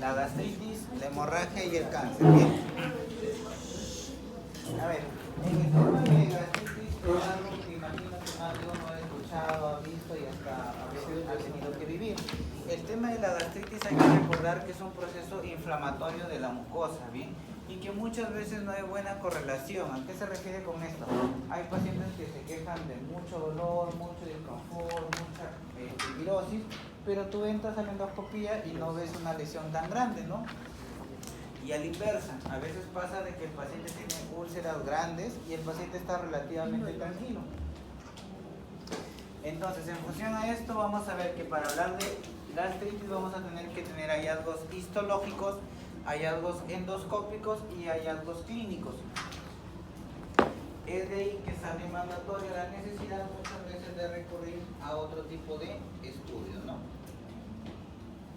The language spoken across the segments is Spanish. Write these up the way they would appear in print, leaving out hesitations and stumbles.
la gastritis, la hemorragia y el cáncer. Bien. A ver, en el tema de gastritis es algo que imagino que más de uno ha escuchado, ha visto y hasta a veces ha tenido que vivir. El tema de la gastritis hay que recordar que es un proceso inflamatorio de la mucosa, ¿bien? Y que muchas veces no hay buena correlación. ¿A qué se refiere con esto? Hay pacientes que se quejan de mucho dolor, mucho disconfort, mucha fibrosis, pero tú entras a la endoscopía y no ves una lesión tan grande, ¿no? Y a la inversa, a veces pasa de que el paciente tiene úlceras grandes y el paciente está relativamente tranquilo. Entonces, en función a esto, vamos a ver que para hablar de gastritis vamos a tener que tener hallazgos histológicos, hallazgos endoscópicos y hallazgos clínicos. Es de ahí que sale mandatoria la necesidad muchas veces de recurrir a otro tipo de estudios, ¿no?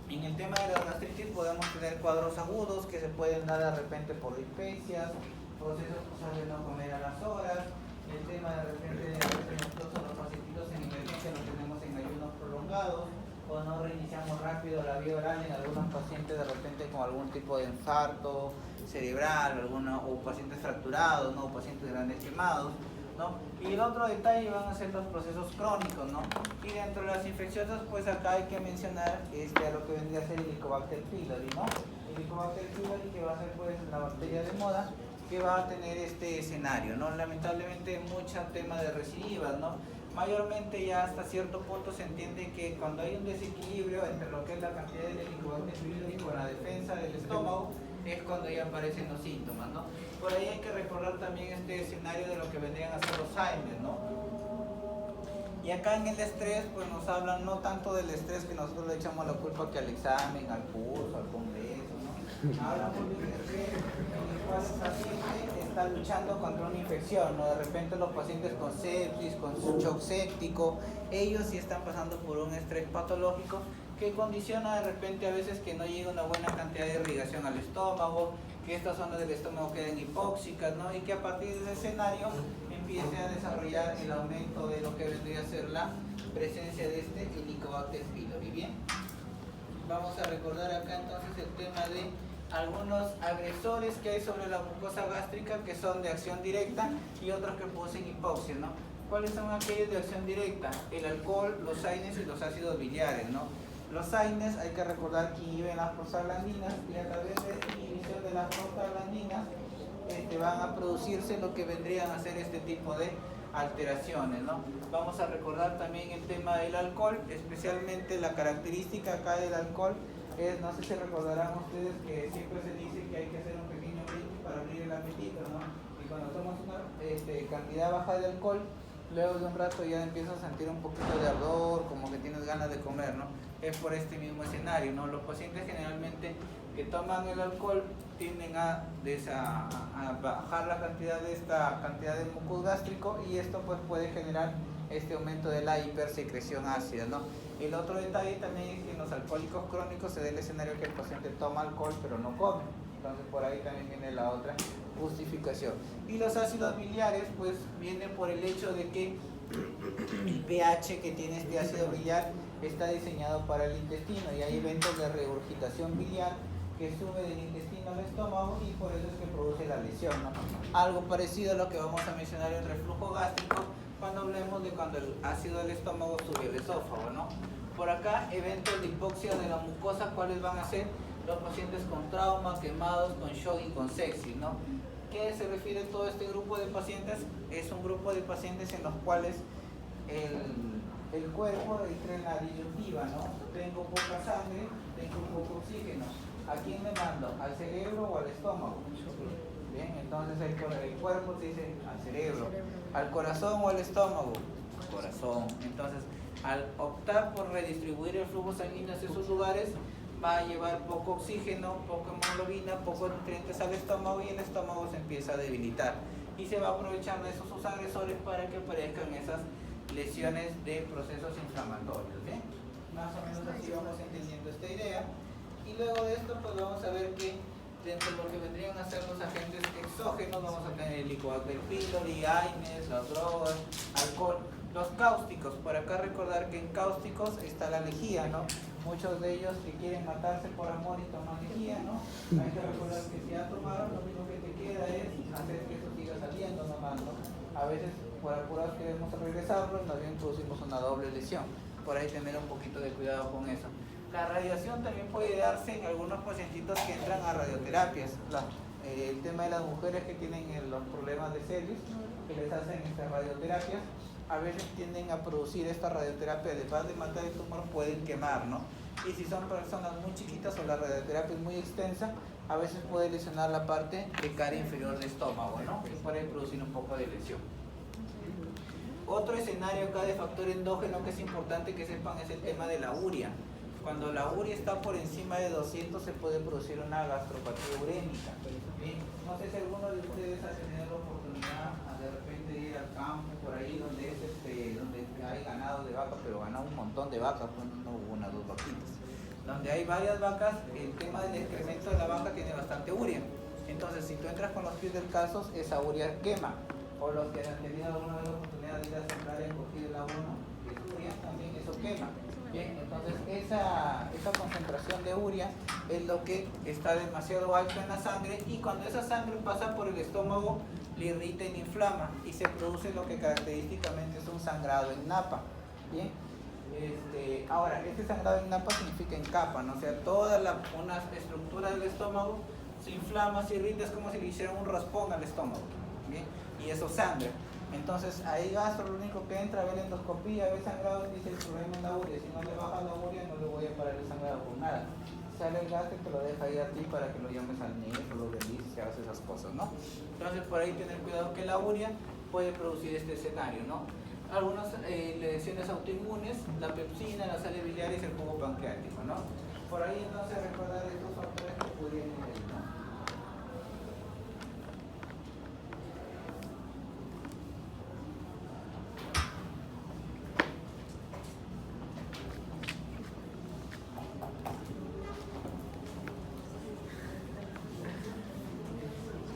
En el tema de la gastritis podemos tener cuadros agudos que se pueden dar de repente por dispepsias, procesos de no comer a las horas, el tema de repente de los pacientitos en emergencia los tenemos en ayunos prolongados, o no reiniciamos rápido la vía oral en algunos pacientes de repente con algún tipo de infarto cerebral, o pacientes fracturados, ¿no? O pacientes grandes quemados, ¿no? Y el otro detalle van a ser los procesos crónicos, ¿no? Y dentro de las infecciosas, pues acá hay que mencionar a lo que vendría a ser el Helicobacter pylori, ¿no? El Helicobacter pylori, que va a ser pues la bacteria de moda que va a tener este escenario, ¿no? Lamentablemente mucho tema de recidivas, ¿no? Mayormente ya hasta cierto punto se entiende que cuando hay un desequilibrio entre lo que es la cantidad de Helicobacter pylori con la defensa del estómago, es cuando ya aparecen los síntomas, ¿no? Por ahí hay que recordar también este escenario de lo que vendrían a ser los Alzheimer, ¿no? Y acá en el estrés, pues nos hablan no tanto del estrés que nosotros le echamos la culpa que al examen, al curso, al congreso, ¿no? Hablamos de un estrés en el cual el paciente está luchando contra una infección, ¿no? De repente los pacientes con sepsis, con shock séptico, ellos sí están pasando por un estrés patológico que condiciona de repente a veces que no llega una buena cantidad de irrigación al estómago, que estas zonas del estómago queden hipóxicas, ¿no? Y que a partir de ese escenario empiece a desarrollar el aumento de lo que vendría a ser la presencia de este Helicobacter pylori. Bien, vamos a recordar acá entonces el tema de algunos agresores que hay sobre la mucosa gástrica que son de acción directa y otros que producen hipoxia, ¿no? ¿Cuáles son aquellos de acción directa? El alcohol, los AINES y los ácidos biliares, ¿no? Los AINES hay que recordar que inhiben las prostaglandinas y a través de inhibición de las prostaglandinas van a producirse lo que vendrían a ser este tipo de alteraciones, ¿no? Vamos a recordar también el tema del alcohol, especialmente la característica acá del alcohol es, no sé si recordarán ustedes que siempre se dice que hay que hacer un pequeño brindis para abrir el apetito, ¿no? Y cuando tomas una cantidad baja de alcohol, luego de un rato ya empiezas a sentir un poquito de ardor, como que tienes ganas de comer, ¿no? Es por este mismo escenario, ¿no? Los pacientes generalmente que toman el alcohol tienden a bajar la cantidad de esta cantidad de mucus gástrico y esto pues puede generar este aumento de la hipersecreción ácida, ¿no? El otro detalle también es que en los alcohólicos crónicos se da el escenario que el paciente toma alcohol pero no come, entonces por ahí también viene la otra justificación. Y los ácidos biliares pues vienen por el hecho de que el pH que tiene este ácido biliar está diseñado para el intestino y hay eventos de regurgitación biliar que sube del intestino al estómago y por eso es que produce la lesión, ¿no? Algo parecido a lo que vamos a mencionar en reflujo gástrico cuando hablemos de cuando el ácido del estómago sube al esófago, ¿no? Por acá, eventos de hipoxia de la mucosa, ¿cuáles van a ser? Los pacientes con trauma, quemados, con shock y con sepsis, ¿no? ¿Qué se refiere todo este grupo de pacientes? Es un grupo de pacientes en los cuales el cuerpo entra en la disyuntiva, ¿no? Tengo poca sangre, tengo poco oxígeno. ¿A quién me mando? ¿Al cerebro o al estómago? Bien, entonces el cuerpo se dice al cerebro. ¿Al corazón o al estómago? Al corazón. Entonces, al optar por redistribuir el flujo sanguíneo hacia esos lugares, va a llevar poco oxígeno, poca hemoglobina, pocos nutrientes al estómago y el estómago se empieza a debilitar. Y se va a aprovechar de esos sus agresores para que aparezcan esas lesiones de procesos inflamatorios. ¿Bien? Más o menos así vamos entendiendo esta idea. Y luego de esto pues vamos a ver que dentro de lo que vendrían a ser los agentes exógenos vamos a tener el Helicobacter pylori, AINES, las drogas, alcohol, los cáusticos. Por acá recordar que en cáusticos está la lejía, ¿no? muchos de ellos que quieren matarse por amor y tomar energía, ¿no? Hay que recordar que si ya tomaron, lo único que te queda es hacer que eso siga saliendo nomás, ¿no? A veces por apurados queremos regresarlo y más bien producimos una doble lesión. Por ahí tener un poquito de cuidado con eso. La radiación también puede darse en algunos pacientitos que entran a radioterapias. El tema de las mujeres que tienen los problemas de celis, que les hacen estas radioterapias, a veces tienden a producir esta radioterapia, además de matar el tumor, pueden quemar, ¿no? Y si son personas muy chiquitas o la radioterapia es muy extensa, a veces puede lesionar la parte de cara inferior del estómago, ¿no? Y puede producir un poco de lesión. Otro escenario acá de factor endógeno que es importante que sepan es el tema de la urea. Cuando la urea está por encima de 200 se puede producir una gastropatía urémica. ¿Sí? No sé si alguno de ustedes ha tenido la oportunidad de repente de ir al campo por ahí donde hay ganado de vaca, pero ganado un montón de vacas, pues no una, dos vaquitas. Donde hay varias vacas, el tema del excremento de la vaca tiene bastante urea. Entonces, si tú entras con los pies descalzos, esa urea quema. O los que han tenido alguna vez la oportunidad de ir a sembrar y coger el abono, que es urea, también eso quema. Bien, entonces esa concentración de urea es lo que está demasiado alto en la sangre, y cuando esa sangre pasa por el estómago le irrita y le inflama y se produce lo que característicamente es un sangrado en napa. Bien, ahora este sangrado en napa significa en capa, ¿no? O sea, toda una estructura del estómago se inflama, se irrita, es como si le hicieran un raspón al estómago. Bien, y eso sangra. Entonces ahí gastro, lo único que entra, ve la endoscopía, ve sangrado y dice el problema es la urea. Si no le baja la urea no le voy a parar el sangrado con nada. Sale el gastro y te lo deja ahí a ti para que lo llames al médico, lo bendices y hagas esas cosas, ¿no? Entonces por ahí tener cuidado que la urea puede producir este escenario, ¿no? Algunas lesiones autoinmunes, la pepsina, la sal biliar y el jugo pancreático, ¿no? Por ahí entonces recordar estos factores que pudieran ir ahí, ¿no?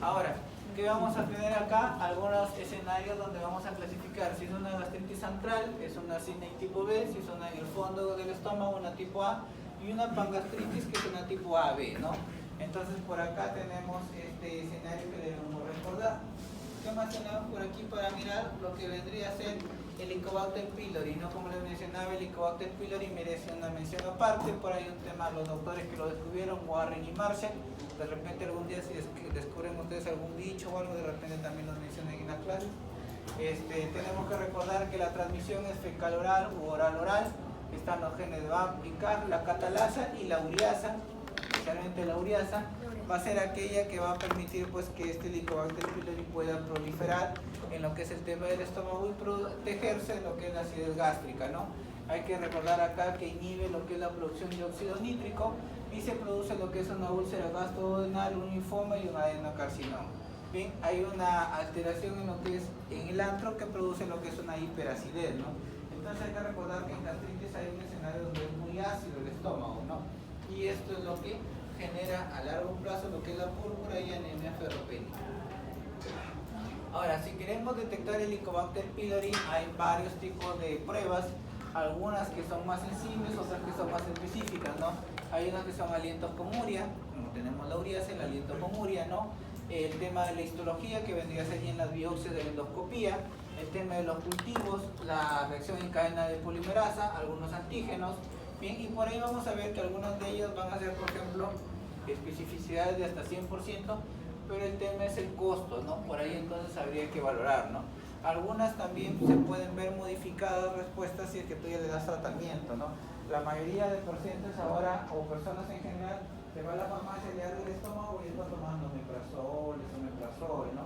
Ahora, ¿qué vamos a tener acá? Algunos escenarios donde vamos a clasificar si es una gastritis central, es una SINE tipo B, si es una en el fondo del estómago, una tipo A, y una pangastritis que es una tipo AB, ¿no? Entonces por acá tenemos este escenario que debemos recordar. ¿Qué más tenemos por aquí para mirar? Lo que vendría a ser el Helicobacter pylori, ¿no? Como les mencionaba, el Helicobacter pylori merece una mención aparte. Por ahí un tema, los doctores que lo descubrieron, Warren y Marshall. De repente algún día si descubren ustedes algún dicho o algo, de repente también los mencionen en la clase. Tenemos que recordar que la transmisión es fecal oral u oral oral. Están los genes de VAP y CAR, la catalasa y la ureasa. Especialmente la ureasa va a ser aquella que va a permitir pues que este Helicobacter pylori pueda proliferar en lo que es el tema del estómago y protegerse de lo que es la acidez gástrica, ¿no? Hay que recordar acá que inhibe lo que es la producción de óxido nítrico y se produce lo que es una úlcera gastroduodenal, un linfoma y un adenocarcinoma. Bien, hay una alteración en lo que es en el antro que produce lo que es una hiperacidez, ¿no? Entonces hay que recordar que en gastritis hay un escenario donde es muy ácido el estómago, ¿no? Y esto es lo que genera a largo plazo lo que es la púrpura y anemia ferropénica. Ahora, si queremos detectar el Helicobacter pylori, hay varios tipos de pruebas, algunas que son más sensibles, otras que son más específicas, ¿no? Hay unas que son alientos con urea, como tenemos la ureasa, el aliento con urea, ¿no? El tema de la histología, que vendría a ser en las biopsias de la endoscopía, el tema de los cultivos, la reacción en cadena de polimerasa, algunos antígenos. Bien, y por ahí vamos a ver que algunos de ellos van a ser, por ejemplo, especificidades de hasta 100%, pero el tema es el costo, ¿no? Por ahí entonces habría que valorar, ¿no? Algunas también se pueden ver modificadas respuestas si es que tú ya le das tratamiento, ¿no? La mayoría de pacientes ahora, o personas en general, se va a la farmacia, le arde el estómago y está tomando omeprazol, ¿no?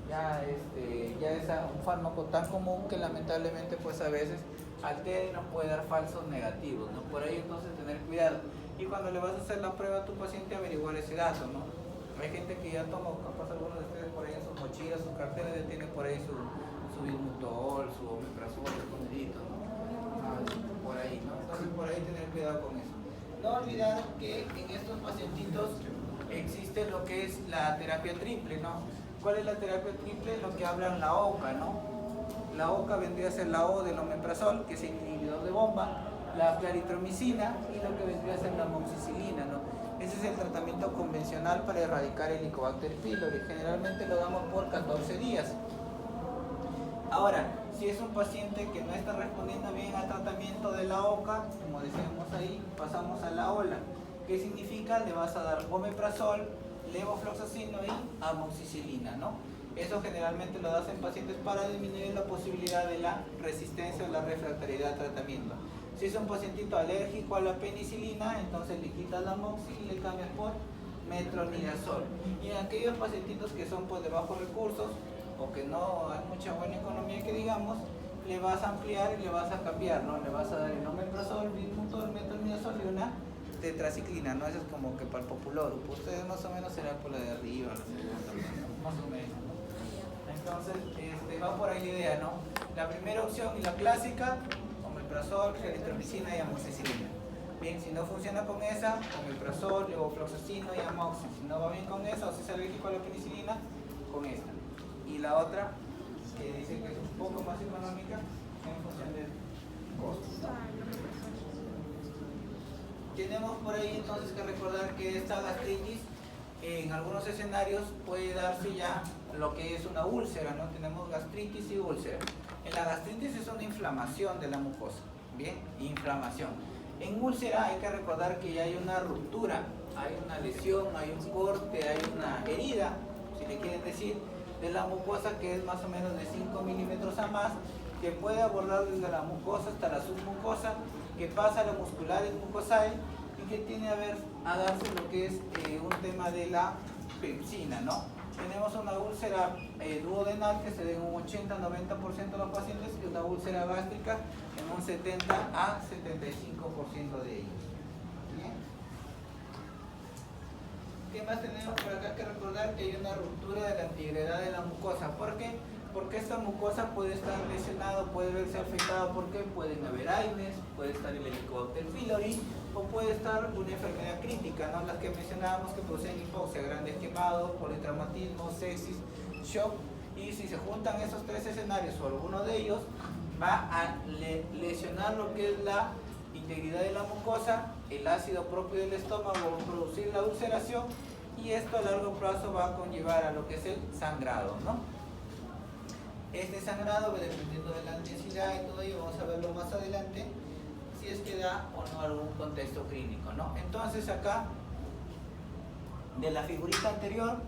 Ya es un fármaco tan común que lamentablemente pues a veces altera y nos puede dar falsos negativos, ¿no? Por ahí entonces tener cuidado. Y cuando le vas a hacer la prueba a tu paciente, averiguar ese dato, ¿no? Hay gente que ya toma, capaz algunos de ustedes por ahí en sus mochilas, sus carteras, ya tiene por ahí su bismutol, su omeprazol escondidito, ¿no? Por ahí, ¿no? Entonces por ahí tener cuidado con eso. No olvidar que en estos pacientitos existe lo que es la terapia triple, ¿no? ¿Cuál es la terapia triple? Lo que hablan la OCA, ¿no? La OCA vendría a ser la O del omeprazol, que es el inhibidor de bomba. la claritromicina y lo que vendría a ser la amoxicilina, ¿no? Ese es el tratamiento convencional para erradicar el Helicobacter pylori. Generalmente lo damos por 14 días. Ahora, si es un paciente que no está respondiendo bien al tratamiento de la OCA, como decíamos ahí, pasamos a la OLA. ¿Qué significa? Le vas a dar omeprazol, levofloxacino y amoxicilina, ¿no? Eso generalmente lo das en pacientes para disminuir la posibilidad de la resistencia o la refractariedad al tratamiento. Si es un pacientito alérgico a la penicilina, entonces le quitas la amoxi y le cambias por metronidazol. Y en aquellos pacientitos que son pues, de bajos recursos o que no hay mucha buena economía que digamos, le vas a ampliar y le vas a cambiar, ¿no? Le vas a dar el omeprazol, bismuthol, metronidazol y una tetraciclina, ¿no? Eso es como que para el popular. Ustedes más o menos serán por la de arriba, ¿no? Más o menos, ¿no? Entonces, va por ahí la idea, ¿no? La primera opción y la clásica, omeprazol, claritromicina y amoxicilina. Bien, si no funciona con esa, omeprazol, levofloxacino y amoxi. Si no va bien con esa, o si es alérgico a la penicilina, con esta. Y la otra, que dice que es un poco más económica, en función del costo. Tenemos por ahí entonces que recordar que esta gastritis en algunos escenarios puede darse ya lo que es una úlcera, ¿no? Tenemos gastritis y úlcera. En la gastritis es una inflamación de la mucosa, ¿bien? Inflamación. En úlcera hay que recordar que ya hay una ruptura, hay una lesión, hay un corte, hay una herida, si le quieren decir, de la mucosa que es más o menos de 5 milímetros a más, que puede abordar desde la mucosa hasta la submucosa, que pasa a la muscular y mucosae y que tiene a darse lo que es un tema de la pepsina, ¿no? Tenemos una úlcera duodenal que se da en un 80-90% de los pacientes y una úlcera gástrica en un 70 a 75% de ellos. ¿Bien? ¿Qué más tenemos por acá? Que recordar que hay una ruptura de la integridad de la mucosa. ¿Por qué? Porque esta mucosa puede estar lesionada, puede verse afectada porque pueden haber AINES, puede estar el Helicobacter pylori o puede estar una enfermedad crítica, ¿no? Las que mencionábamos que producen hipoxia, grandes quemados, politraumatismo, sepsis, shock. Y si se juntan esos tres escenarios o alguno de ellos, va a lesionar lo que es la integridad de la mucosa, el ácido propio del estómago va a producir la ulceración y esto a largo plazo va a conllevar a lo que es el sangrado, ¿no? Este sangrado, dependiendo de la intensidad y todo ello, vamos a verlo más adelante, si es que da o no algún contexto clínico, ¿no? Entonces acá, de la figurita anterior,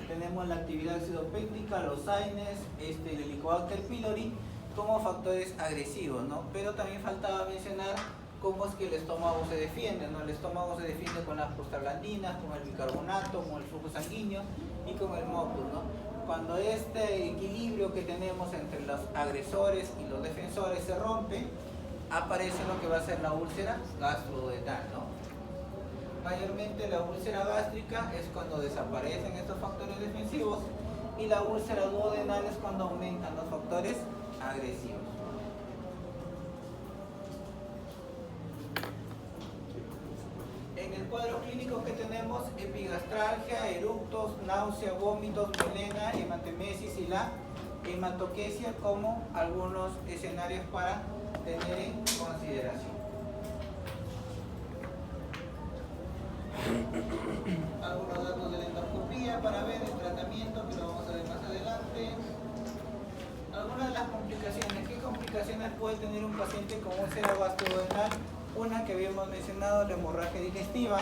tenemos la actividad acidopéctica, los AINES, el Helicobacter pylori, como factores agresivos, ¿no? Pero también faltaba mencionar cómo es que el estómago se defiende, ¿no? El estómago se defiende con las prostaglandinas, con el bicarbonato, con el flujo sanguíneo y con el motus, ¿no? Cuando este equilibrio que tenemos entre los agresores y los defensores se rompe, aparece lo que va a ser la úlcera gastroduodenal, ¿no? Mayormente la úlcera gástrica es cuando desaparecen estos factores defensivos y la úlcera duodenal es cuando aumentan los factores agresivos. En el cuadro clínico que tenemos epigastralgia, eructos, náusea, vómitos, melena, hematemesis y la hematoquesia como algunos escenarios para tener en consideración. Algunos datos de la endoscopía para ver el tratamiento, que lo vamos a ver más adelante. Algunas de las complicaciones. ¿Qué complicaciones puede tener un paciente con úlcera gastroduodenal? Una que habíamos mencionado, la hemorragia digestiva.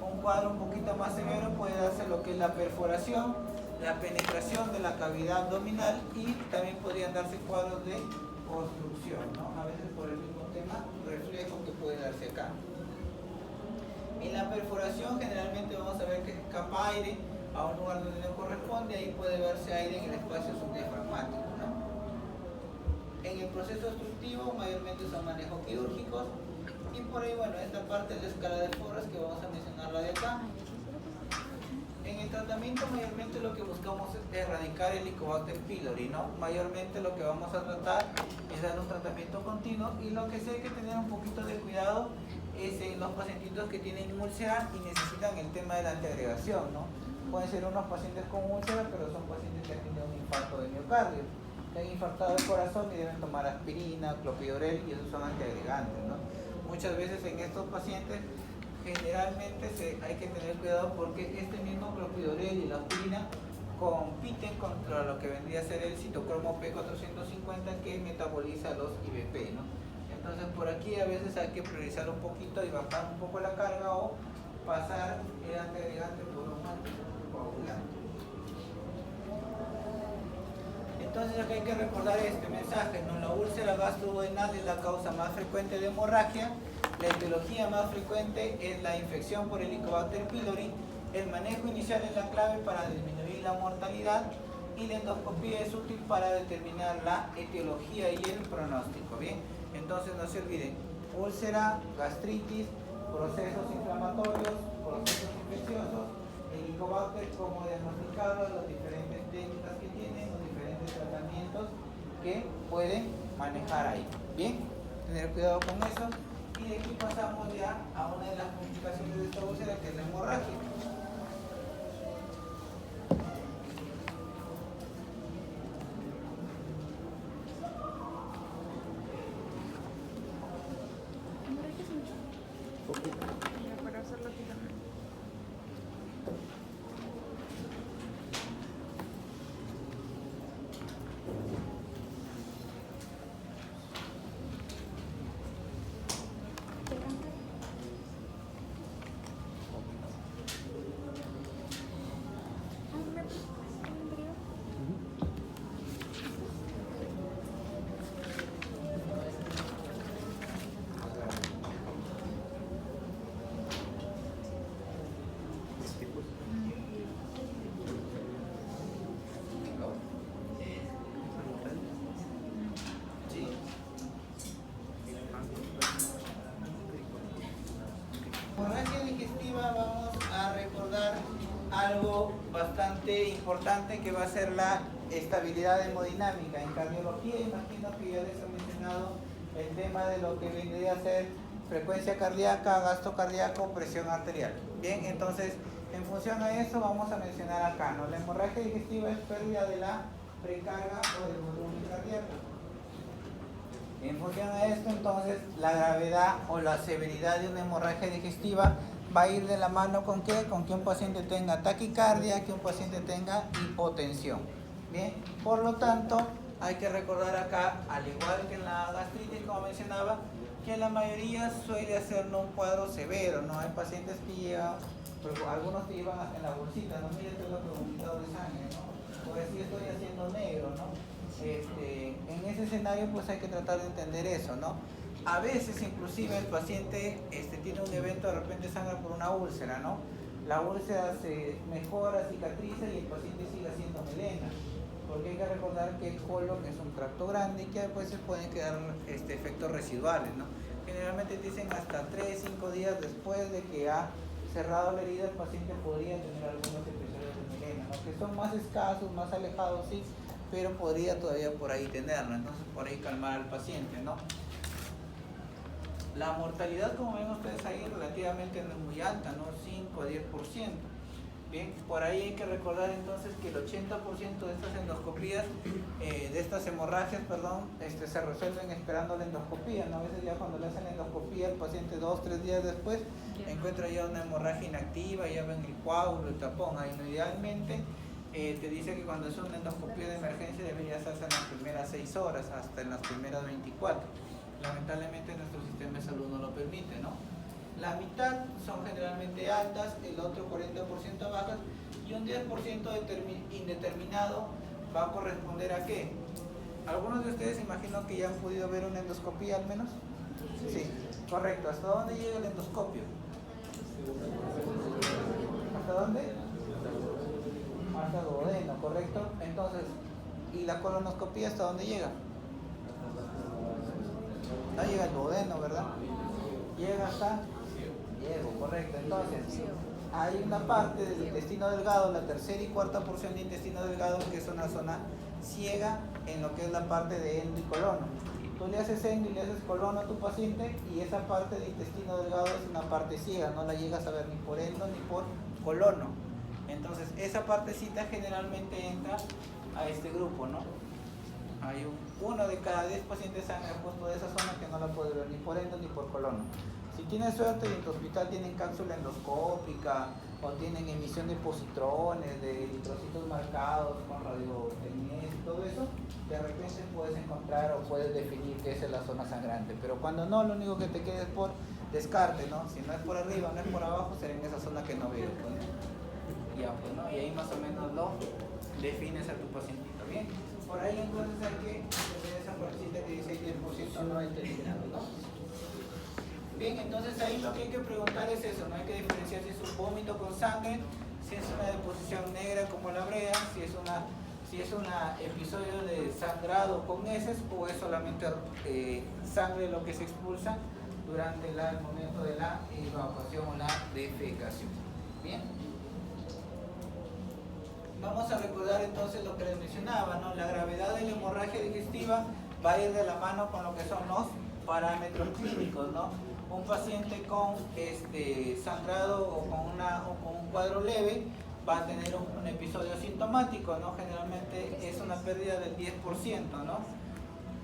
Un cuadro un poquito más severo puede darse lo que es la perforación, la penetración de la cavidad abdominal y también podrían darse cuadros de obstrucción, ¿no? A veces por el mismo tema, reflejo que puede darse acá. En la perforación generalmente vamos a ver que escapa aire a un lugar donde no corresponde, ahí puede verse aire en el espacio subdiafragmático, ¿no? En el proceso obstructivo mayormente son manejos quirúrgicos y por ahí, bueno, esta parte de la escala de Forrest que vamos a mencionarla de acá. En el tratamiento mayormente lo que buscamos es erradicar el Helicobacter pylori, ¿no? Mayormente lo que vamos a tratar es dar un tratamiento continuo y lo que sí hay que tener un poquito de cuidado es en los pacientitos que tienen úlcera y necesitan el tema de la antiagregación, ¿no? Pueden ser unos pacientes con úlcera, pero son pacientes que han tenido un infarto de miocardio, que han infartado el corazón y deben tomar aspirina, clopidogrel y esos son antiagregantes, ¿no? muchas veces en estos pacientes generalmente hay que tener cuidado porque este mismo clopidogrel y la aspirina compiten contra lo que vendría a ser el citocromo P450 que metaboliza los IBP, ¿no? Entonces por aquí a veces hay que priorizar un poquito y bajar un poco la carga o pasar el antiagregante por un anticoagulante. Entonces acá hay que recordar este mensaje, ¿no? La úlcera gastroduodenal es la causa más frecuente de hemorragia, la etiología más frecuente es la infección por Helicobacter pylori, el manejo inicial es la clave para disminuir la mortalidad y la endoscopía es útil para determinar la etiología y el pronóstico, ¿bien? Entonces no se olviden, úlcera, gastritis, procesos inflamatorios, procesos infecciosos, Helicobacter, cómo diagnosticarlo, las diferentes técnicas que tienen, los diferentes tratamientos que pueden manejar ahí. Bien, tener cuidado con eso. Y de aquí pasamos ya a una de las complicaciones de esta úlcera, que es la hemorragia. Hemorragia digestiva, vamos a recordar algo bastante importante que va a ser la estabilidad hemodinámica. En cardiología, imagino que ya les he mencionado el tema de lo que vendría a ser frecuencia cardíaca, gasto cardíaco, presión arterial. Bien, entonces en función a eso vamos a mencionar acá, ¿no? La hemorragia digestiva es pérdida de la precarga o del volumen cardíaco. En función a esto, entonces, la gravedad o la severidad de una hemorragia digestiva va a ir de la mano con ¿qué? Con que un paciente tenga taquicardia, que un paciente tenga hipotensión. Bien, por lo tanto, hay que recordar acá, al igual que en la gastritis, como mencionaba, que la mayoría suele hacernos un cuadro severo, ¿no? Hay pacientes que llegan, pero algunos te llevan hasta en la bolsita, ¿no? Mira, esto es lo que he vomitado de sangre, ¿no? O decir, estoy haciendo negro, ¿no? En ese escenario pues hay que tratar de entender eso, ¿no? A veces inclusive el paciente tiene un evento, de repente sangra por una úlcera, ¿no? La úlcera se mejora, cicatriza y el paciente sigue haciendo melena, porque hay que recordar que el colon es un tracto grande y que después se pueden quedar efectos residuales, ¿no? Generalmente dicen hasta 3-5 días después de que ha cerrado la herida el paciente podría tener algunos episodios de melena, ¿no? Que son más escasos, más alejados, sí, pero podría todavía por ahí tenerlo, entonces por ahí calmar al paciente, ¿no? La mortalidad, como ven ustedes ahí, relativamente no es muy alta, ¿no? 5 a 10%. Bien, por ahí hay que recordar entonces que el 80% de estas endoscopías, de estas hemorragias, perdón, se resuelven esperando la endoscopía, ¿no? A veces ya cuando le hacen la endoscopía, el paciente 2-3 días después encuentra ya una hemorragia inactiva, ya ven el coágulo, el tapón, ahí no. Idealmente te dice que cuando es una endoscopía de emergencia debería hacerse en las primeras 6 horas, hasta en las primeras 24. Lamentablemente nuestro sistema de salud no lo permite, ¿no? La mitad son generalmente altas, el otro 40% bajas y un 10% indeterminado va a corresponder a ¿qué? Algunos de ustedes imagino que ya han podido ver una endoscopía al menos. Sí, correcto. ¿Hasta dónde llega el endoscopio? ¿Hasta dónde? Hasta duodeno, correcto. Entonces, ¿y la colonoscopía hasta dónde llega? No llega al duodeno, ¿verdad? Llega hasta Diego, correcto. Entonces, hay una parte del intestino delgado, la tercera y cuarta porción de intestino delgado, que es una zona ciega en lo que es la parte de endo y colono. Tú le haces endo y le haces colono a tu paciente y esa parte de intestino delgado es una parte ciega, no la llegas a ver ni por endo ni por colono. Entonces, esa partecita generalmente entra a este grupo, ¿no? Hay un 1 de cada 10 pacientes sangre justo de esa zona que no la puede ver ni por endo ni por colono. Si tienes suerte y en tu hospital tienen cápsula endoscópica o tienen emisión de positrones, de eritrocitos marcados con radiotecnia y todo eso, de repente puedes encontrar o puedes definir que esa es la zona sangrante. Pero cuando no, lo único que te queda es por descarte, ¿no? Si no es por arriba, no es por abajo, será en esa zona que no veo. Pues. Ya, pues, ¿no? Y ahí más o menos lo defines a tu pacientito, ¿bien? Por ahí entonces hay que tener esa partecita que dice 10% no determinado, ¿no? Bien, entonces ahí lo que hay que preguntar es eso, no hay que diferenciar si es un vómito con sangre, si es una deposición negra como la brea, si es un episodio de sangrado con heces o es solamente sangre lo que se expulsa durante el momento de la evacuación o la defecación. Bien. Vamos a recordar entonces lo que les mencionaba, ¿no? La gravedad de la hemorragia digestiva va a ir de la mano con lo que son los parámetros clínicos, ¿no? Un paciente con sangrado o con un cuadro leve va a tener un episodio sintomático, ¿no? Generalmente es una pérdida del 10%, ¿no?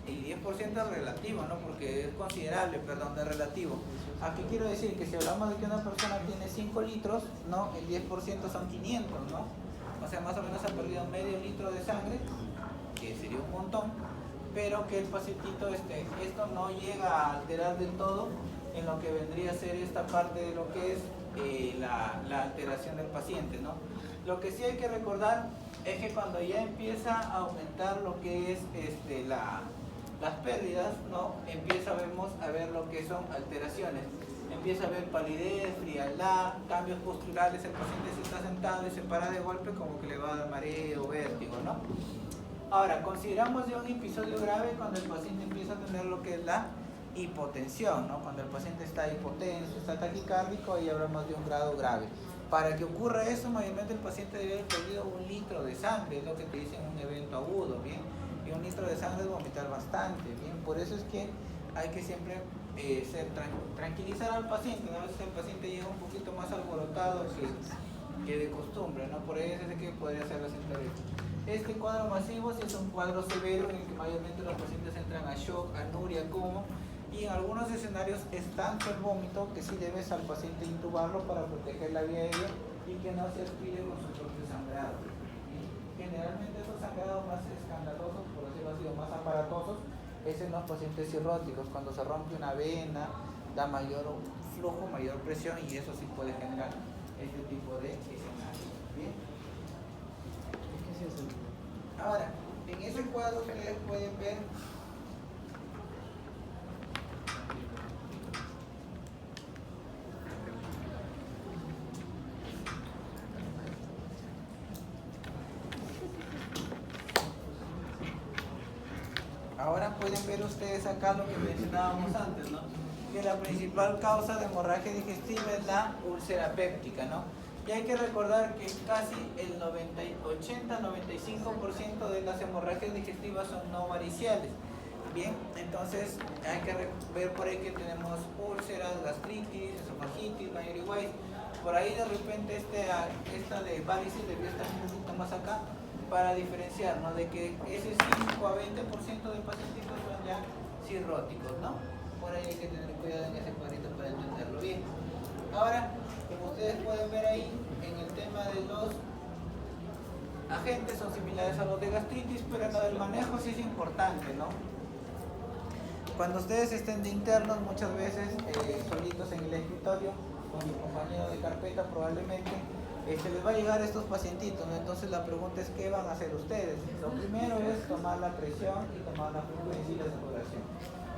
Y 10% es relativo, ¿no? Porque es considerable, perdón, de relativo. ¿A qué quiero decir? Que si hablamos de que una persona tiene 5 litros, ¿no? El 10% son 500, ¿no? O sea, más o menos ha perdido medio litro de sangre, que sería un montón, pero que el pacientito, esto no llega a alterar del todo en lo que vendría a ser esta parte de lo que es la alteración del paciente, ¿no? Lo que sí hay que recordar es que cuando ya empieza a aumentar lo que es las pérdidas, ¿no? Vemos a ver lo que son alteraciones. Empieza a ver palidez, frialdad, cambios posturales, el paciente se está sentado y se para de golpe como que le va a dar mareo, vértigo, ¿no? Ahora, consideramos ya un episodio grave cuando el paciente empieza a tener lo que es la hipotensión, ¿no? Cuando el paciente está hipotenso, está taquicárdico, y hablamos de un grado grave. Para que ocurra eso, mayormente el paciente debe haber perdido 1 litro de sangre, es lo que te dicen en un evento agudo, ¿bien? Y 1 litro de sangre es vomitar bastante, ¿bien? Por eso es que hay que siempre tranquilizar al paciente, ¿no? A veces el paciente llega un poquito más alborotado que de costumbre, ¿no? Por eso es que podría ser la central. Este cuadro masivo sí es un cuadro severo en el que mayormente los pacientes entran a shock, anuria, como, y en algunos escenarios es tanto el vómito que sí debes al paciente intubarlo para proteger la vía aérea y que no se aspire con su propio sangrado. Y generalmente esos sangrados más escandalosos, por decirlo así, o más aparatosos, es en los pacientes cirróticos, cuando se rompe una vena, da mayor flujo, mayor presión, y eso sí puede generar este tipo de escenarios. ¿Bien? Ahora, en ese cuadro ustedes pueden ver ustedes acá lo que mencionábamos antes, ¿no? Que la principal causa de hemorragia digestiva es la úlcera péptica, ¿no? Y hay que recordar que casi el 80-95% de las hemorragias digestivas son no variciales. Bien, entonces hay que ver por ahí que tenemos úlceras, gastritis, esofagitis, Mayer-Weiss. Por ahí de repente esta de varices debió estar un poquito más acá para diferenciar, ¿no? De que ese 5 a 20% de pacientitos son ya cirróticos, ¿no? Por ahí hay que tener cuidado en ese cuadrito para entenderlo bien. Ahora, como ustedes pueden ver ahí, en el tema de los agentes son similares a los de gastritis, pero en lo del manejo sí es importante, ¿no? Cuando ustedes estén de internos, muchas veces solitos en el escritorio, con mi compañero de carpeta probablemente, les va a llegar a estos pacientitos, ¿no? Entonces la pregunta es, ¿qué van a hacer ustedes? Lo primero es tomar la presión y tomar la frecuencia y la saturación.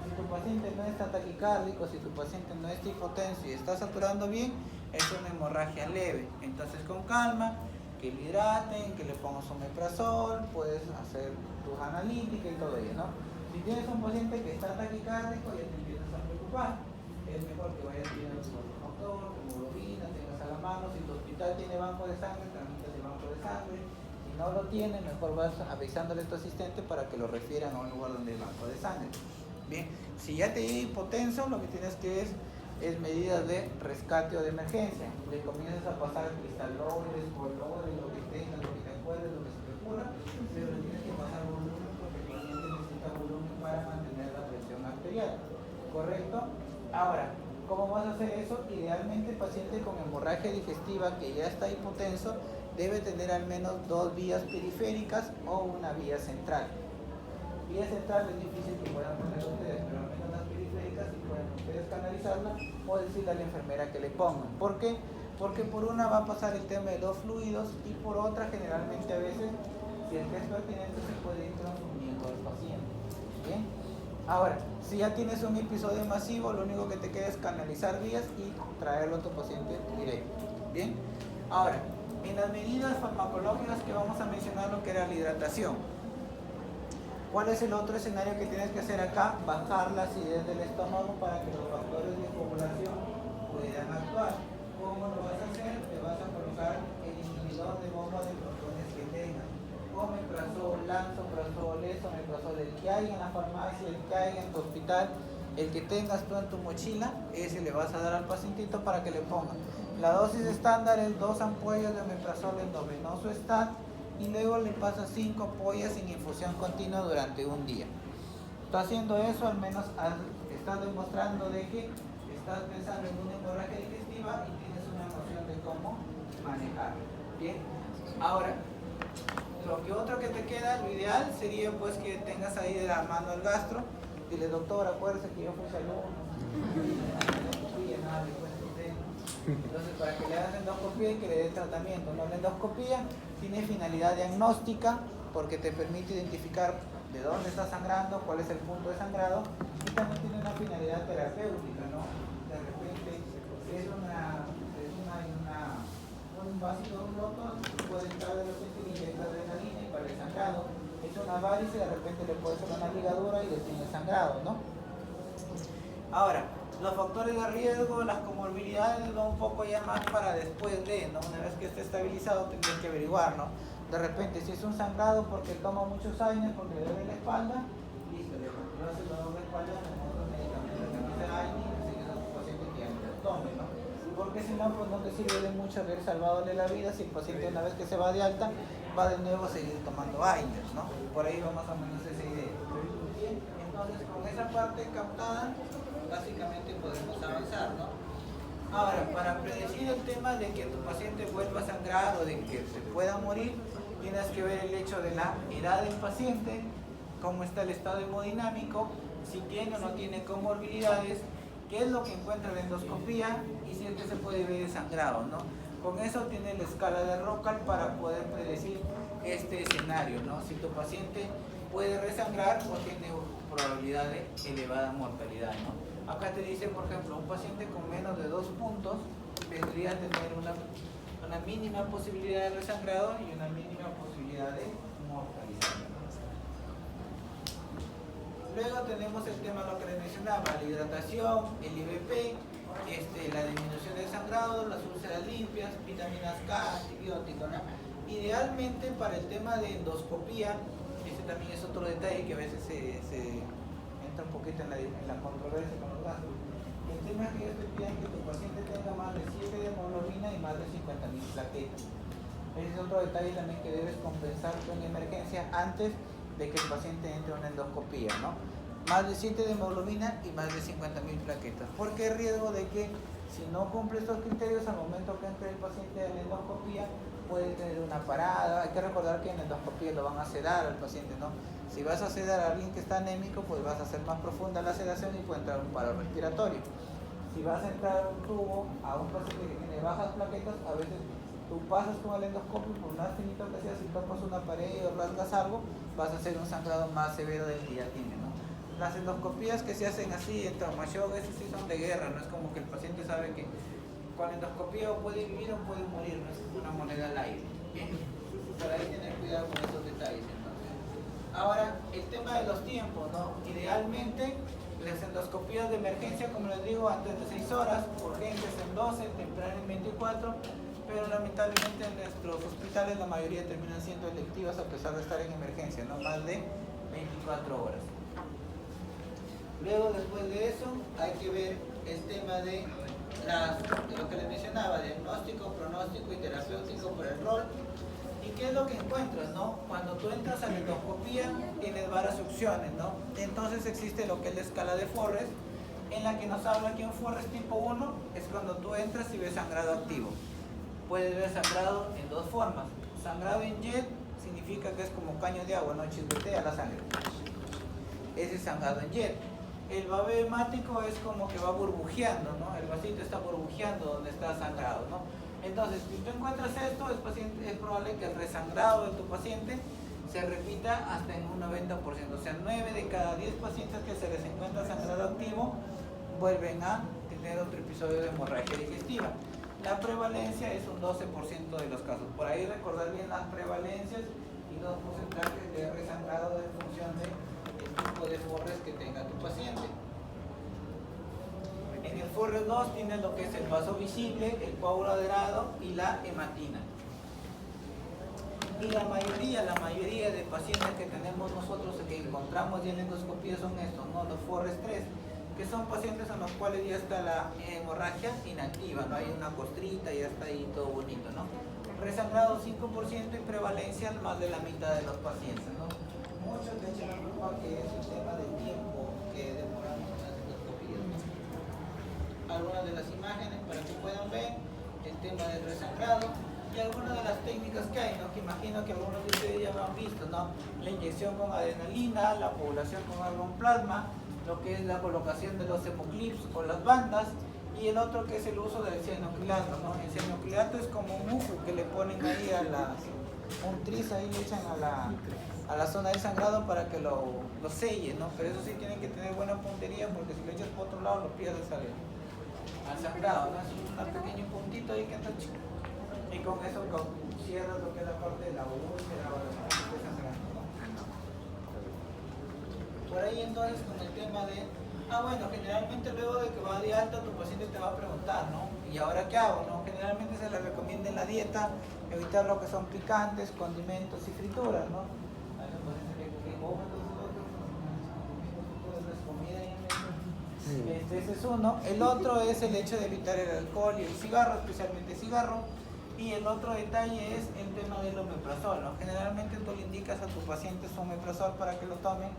Si tu paciente no está taquicárdico, si tu paciente no está hipotenso y está saturando bien, es una hemorragia leve. Entonces con calma, que lo hidraten, que le pongas omeprazol, puedes hacer tu analítica y todo ello, ¿no? Si tienes un paciente que está taquicárdico, ya te empiezas a preocupar. Es mejor que vayas pidiendo tu motor, tu hemoglobina, tengas a la mano. Si tu hospital tiene banco de sangre, tramitas el banco de sangre. Si no lo tiene, mejor vas avisándole a tu asistente para que lo refieran a un lugar donde hay banco de sangre. Bien, si ya te dio hipotenso, lo que tienes que es medidas de rescate o de emergencia. Le comienzas a pasar cristaloides, colores, lo que tengas, lo que te acuerdes, lo que se te ocurra, pero le tienes que pasar volumen porque el paciente necesita volumen paciente con hemorragia digestiva que ya está hipotenso debe tener al menos 2 vías periféricas o una vía central. Vía central es difícil que puedan poner ustedes, pero al menos las periféricas sí pueden ustedes canalizarla o decirle a la enfermera que le pongan. ¿Por qué? Porque por una va a pasar el tema de los fluidos y por otra generalmente a veces, si el que es pertinente, se puede ir transfundiendo al paciente. ¿Bien? Ahora, si ya tienes un episodio masivo, lo único que te queda es canalizar vías y traerlo a tu paciente directo. ¿Bien? Ahora, en las medidas farmacológicas que vamos a mencionar lo que era la hidratación. ¿Cuál es el otro escenario que tienes que hacer acá? Bajar la acidez del estómago para que los factores de coagulación puedan actuar. ¿Cómo lo vas a hacer? Te vas a colocar el inhibidor de bomba de protones que tengas. Omeprazol, lansoprazol, esomeprazol, el que hay en la farmacia, el que hay en tu hospital, el que tengas tú en tu mochila, ese le vas a dar al pacientito para que le ponga. La dosis estándar es 2 ampollas de omeprazol endovenoso stat y luego le pasas 5 ampollas en infusión continua durante un día. Tú haciendo eso al menos estás demostrando de que estás pensando en una hemorragia digestiva y tienes una noción de cómo manejarlo. Bien, ahora lo que otro que te queda, lo ideal sería pues que tengas ahí de la mano el gastro. Dile, doctor, acuérdese que yo fui alumno. Entonces, para que le hagan endoscopía y que le dé tratamiento. ¿No? La endoscopía tiene finalidad diagnóstica porque te permite identificar de dónde está sangrando, cuál es el punto de sangrado, y también tiene una finalidad terapéutica, ¿no? De repente es un vacío roto, puede entrar de repente y inyectar adrenalina y para el sangrado. Es una varice, de repente le puede hacer una ligadura y detiene el sangrado, ¿no? Ahora, los factores de riesgo, las comorbilidades va un poco ya más para después de, ¿no? Una vez que esté estabilizado tendrían que averiguar, ¿no? De repente, si es un sangrado porque toma muchos años, porque le duele la espalda, listo, le continúa el dolor de espalda con otros medicamentos que no se dañen y enseñan a tu paciente que ya no los tome, ¿no? Porque si no, pues no te sirve de mucho haber salvadole la vida si el paciente una vez que se va de alta, va de nuevo a seguir tomando Aines, ¿no? Por ahí va más o menos esa idea. Bien, entonces con esa parte captada, básicamente podemos avanzar, ¿no? Ahora, para predecir el tema de que tu paciente vuelva a sangrar o de que se pueda morir, tienes que ver el hecho de la edad del paciente, cómo está el estado hemodinámico, si tiene o no tiene comorbilidades, qué es lo que encuentra la endoscopía y si es que se puede ver el sangrado, ¿no? Con eso tiene la escala de Rockall para poder predecir este escenario, ¿no? Si tu paciente puede resangrar o tiene probabilidad de elevada mortalidad, ¿no? Acá te dice, por ejemplo, un paciente con menos de 2 puntos vendría a tener una mínima posibilidad de resangrado y una mínima posibilidad de mortalidad. Luego tenemos el tema, lo que les mencionaba, la hidratación, el IVP, la disminución del sangrado, las úlceras limpias, vitaminas K, antibióticos, ¿no? Idealmente para el tema de endoscopía, este también es otro detalle que a veces se entra un poquito en la controversia con los gastos. El tema es que ellos te piden que tu paciente tenga más de 7 de hemoglobina y más de 50.000 plaquetas. Ese es otro detalle también que debes compensar en emergencia antes de que el paciente entre a una endoscopía, ¿no? Más de 7 de hemoglobina y más de 50.000 plaquetas. Porque hay riesgo de que si no cumple estos criterios al momento que entre el paciente a la endoscopía puede tener una parada. Hay que recordar que en la endoscopía lo van a sedar al paciente, ¿no? Si vas a sedar a alguien que está anémico, pues vas a hacer más profunda la sedación y puede entrar un paro respiratorio. Si vas a entrar un tubo a un paciente que tiene bajas plaquetas, a veces tú pasas con el endoscopio por más finito que sea, si topas una pared o rasgas algo, vas a hacer un sangrado más severo del que ya tiene, ¿no? Las endoscopías que se hacen así en traumashock, esas sí son de guerra, no es como que el paciente sabe que con la endoscopía o puede vivir o puede morir, no es una moneda al aire. Bien, para ahí tener cuidado con esos detalles entonces. Ahora, el tema de los tiempos, ¿no? Idealmente, las endoscopías de emergencia, como les digo, antes de 6 horas, urgentes en 12, temprano en 24, pero lamentablemente en nuestros hospitales la mayoría terminan siendo electivas a pesar de estar en emergencia, no más de 24 horas. Luego, después de eso, hay que ver el tema de lo que les mencionaba, diagnóstico, pronóstico y terapéutico por el rol. ¿Y qué es lo que encuentras, no? Cuando tú entras a la endoscopía, tienes varias opciones, ¿no? Entonces existe lo que es la escala de Forrest, en la que nos habla que un Forres tipo 1 es cuando tú entras y ves sangrado activo. Puedes ver sangrado en dos formas. Sangrado en jet significa que es como caño de agua, no chispetea la sangre. Ese es sangrado en jet. El babeo hemático es como que va burbujeando, ¿no? El vasito está burbujeando donde está sangrado, ¿no? Entonces, si tú encuentras esto, es probable que el resangrado de tu paciente se repita hasta en un 90%. O sea, 9 de cada 10 pacientes que se les encuentra sangrado activo vuelven a tener otro episodio de hemorragia digestiva. La prevalencia es un 12% de los casos. Por ahí recordar bien las prevalencias y los porcentajes de resangrado en función del tipo de Forres que tenga tu paciente. En el Forres 2 tienes lo que es el vaso visible, el coágulo aderado y la hematina. Y la mayoría de pacientes que tenemos nosotros que encontramos ya en endoscopía son estos, ¿no? Los Forres 3, que son pacientes en los cuales ya está la hemorragia inactiva, no hay una costrita, ya está ahí todo bonito, ¿no? Resangrado 5% y prevalencia más de la mitad de los pacientes, ¿no? Muchos le echan la culpa que es el tema del tiempo que demoramos en las endoscopías, ¿no? Algunas de las imágenes para que puedan ver el tema del resangrado y algunas de las técnicas que hay, ¿no? Que imagino que algunos de ustedes ya lo han visto, ¿no? La inyección con adrenalina, la población con argón plasma, lo que es la colocación de los hemoclips o las bandas, y el otro que es el uso del cianocrilato, ¿no? El cianocrilato es como un ujo que le ponen ahí un tris ahí le echan a la zona del sangrado para que lo selle, ¿no? Pero eso sí tienen que tener buena puntería porque si lo echas por otro lado lo pierdes al sangrado, ¿no? Es un pequeño puntito ahí que está chico. Y con eso cierras lo que es la parte de la úlcera o de la parte de sangrando, ¿no? Por ahí entonces con el tema de, bueno, generalmente luego de que va de alta tu paciente te va a preguntar, ¿no? ¿Y ahora qué hago, no? Generalmente se le recomienda en la dieta evitar lo que son picantes, condimentos y frituras, ¿no? A los pacientes que comen comida y ese es uno. El otro es el hecho de evitar el alcohol y el cigarro, especialmente el cigarro. Y el otro detalle es el tema del omeprazol, ¿no? Generalmente tú le indicas a tu paciente su omeprazol para que lo tomen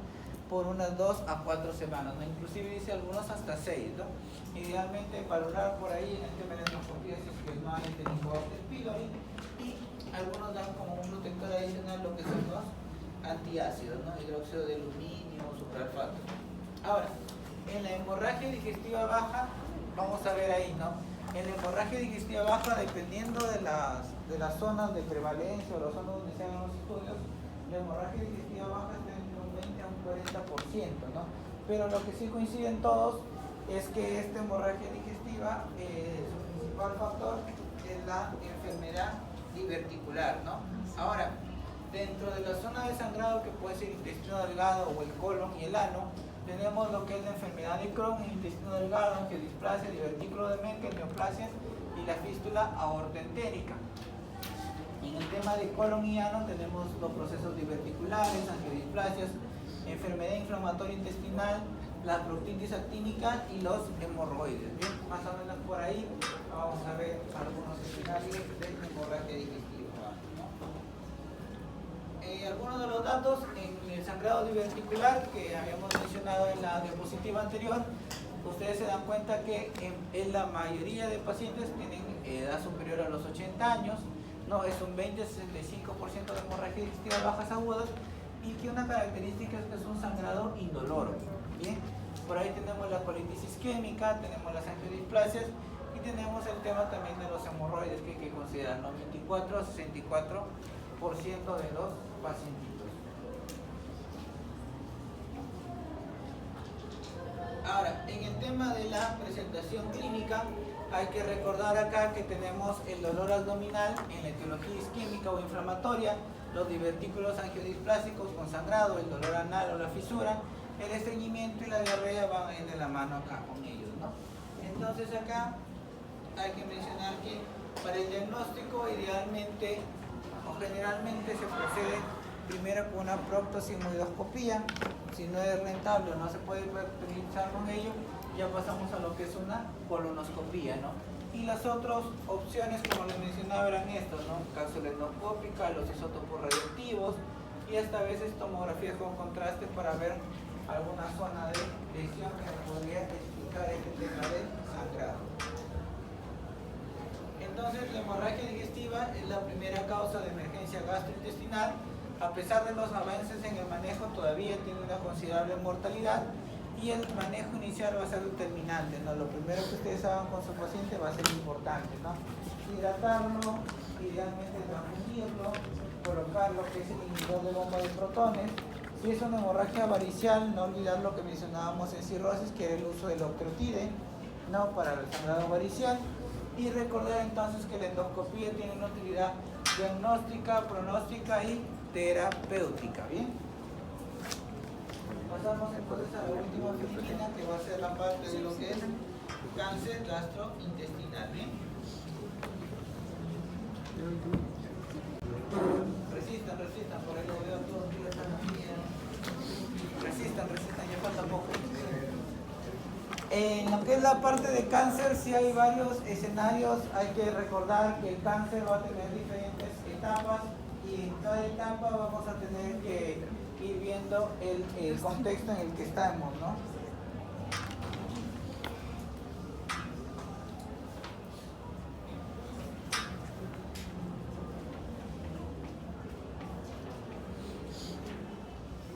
por unas 2 a 4 semanas, ¿no? Inclusive dice algunos hasta 6, ¿no? Idealmente valorar por ahí en el tema de la endoscopía si es que no hay Helicobacter pylori, y algunos dan como un protector adicional lo que son los antiácidos, ¿no? Hidróxido de aluminio, supralfato. Ahora, en la hemorragia digestiva baja, vamos a ver ahí, ¿no? En la hemorragia digestiva baja, dependiendo de las zonas de prevalencia o las zonas donde se hagan los estudios, la hemorragia digestiva baja está entre un 20 a un 40%, ¿no? Pero lo que sí coinciden todos es que esta hemorragia digestiva, su principal factor es la enfermedad diverticular, ¿no? Ahora, dentro de la zona de sangrado que puede ser intestino delgado o el colon y el ano, tenemos lo que es la enfermedad de Crohn, el intestino delgado, angiodisplasia, divertículo de Meckel, neoplasias y la fístula aortoentérica. En el tema de colon y ano tenemos los procesos diverticulares, angiodisplasias, enfermedad inflamatoria intestinal, la proctitis actínica y los hemorroides. Bien, más o menos por ahí vamos a ver algunos escenarios de hemorragia digestiva, ¿no? Algunos de los datos en el sangrado diverticular que habíamos mencionado en la diapositiva anterior, ustedes se dan cuenta que en la mayoría de pacientes tienen edad superior a los 80 años, no, es un 20-65% de hemorragia digestiva bajas agudas, y que una característica es que es un sangrado indoloro. Bien, por ahí tenemos la colitis isquémica, tenemos las angiodisplasias y tenemos el tema también de los hemorroides que hay que considerar, ¿no? 24 a 64% de los pacientitos. Ahora, en el tema de la presentación clínica, hay que recordar acá que tenemos el dolor abdominal en la etiología isquémica o inflamatoria, los divertículos angiodisplásicos con sangrado, el dolor anal o la fisura, el estreñimiento y la diarrea van a ir de la mano acá con ellos, ¿no? Entonces acá hay que mencionar que para el diagnóstico idealmente o generalmente se procede primero con una proctosigmoidoscopía. Si no es rentable o no se puede utilizar con ello, ya pasamos a lo que es una colonoscopía, ¿no? Y las otras opciones, como les mencionaba, eran estos, ¿no? Cápsula endoscópica, los isótopos radioactivos y hasta a veces tomografías con contraste para ver alguna zona de lesión que nos podría explicar manejar este tema del sangrado. Entonces, la hemorragia digestiva es la primera causa de emergencia gastrointestinal. A pesar de los avances en el manejo, todavía tiene una considerable mortalidad y el manejo inicial va a ser determinante, ¿no? Lo primero que ustedes hagan con su paciente va a ser importante, ¿no? Hidratarlo, idealmente transfundirlo, colocar lo que es el inhibidor de bomba de protones. Si es una hemorragia varicial, no olvidar lo que mencionábamos en cirrosis, que era el uso del octreotide, ¿no? Para el sangrado varicial. Y recordar entonces que la endoscopía tiene una utilidad diagnóstica, pronóstica y terapéutica, ¿bien? Pasamos entonces a la última filipina, que va a ser la parte de lo que es cáncer gastrointestinal, ¿bien? Resistan, por ahí lo veo todos los días están aquí. Resistan, ya falta poco. En lo que es la parte de cáncer, sí hay varios escenarios. Hay que recordar que el cáncer va a tener diferentes etapas y en cada etapa vamos a tener que ir viendo el contexto en el que estamos, ¿no?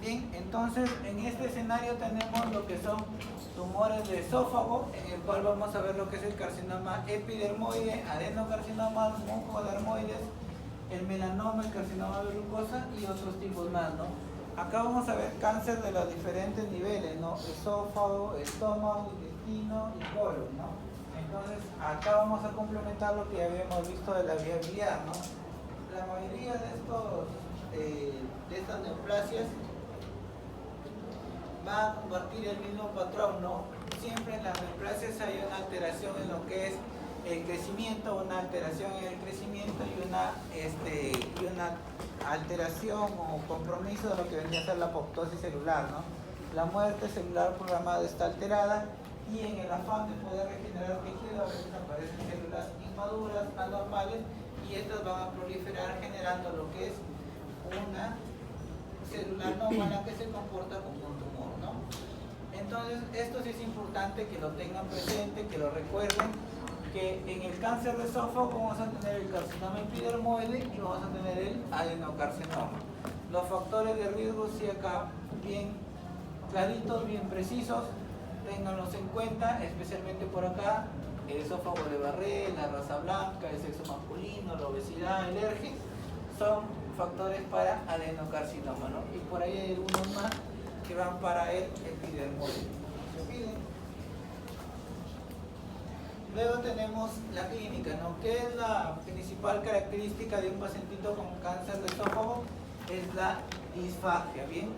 Bien, entonces en este escenario tenemos lo que son tumores de esófago, en el cual vamos a ver lo que es el carcinoma epidermoide, adenocarcinoma, mucodermoides, el melanoma, el carcinoma verrucosa y otros tipos más, ¿no? Acá vamos a ver cáncer de los diferentes niveles, ¿no? Esófago, estómago, intestino y colon, ¿no? Entonces acá vamos a complementar lo que ya habíamos visto de la vía biliar, ¿no? La mayoría de estas neoplasias va a compartir el mismo patrón, ¿no? Siempre en las neoplasias hay una alteración en lo que es el crecimiento, una alteración en el crecimiento y una alteración o compromiso de lo que vendría a ser la apoptosis celular, ¿no? La muerte celular programada está alterada y en el afán de poder regenerar tejido a veces aparecen células inmaduras, anormales, y estas van a proliferar generando lo que es una célula anómala que se comporta como un tumor, ¿no? Entonces, esto sí es importante que lo tengan presente, que lo recuerden, que en el cáncer de esófago vamos a tener el carcinoma epidermoide y vamos a tener el adenocarcinoma. Los factores de riesgo sí acá bien claritos, bien precisos, ténganlos en cuenta, especialmente por acá, el esófago de Barré, la raza blanca, el sexo masculino, la obesidad, el ERGE, son factores para adenocarcinoma, ¿no? Y por ahí hay algunos más que van para el epidermoide. ¿Se piden? Luego tenemos la clínica, ¿no? ¿Qué es la principal característica de un pacientito con cáncer de esófago? Es la disfagia, ¿bien?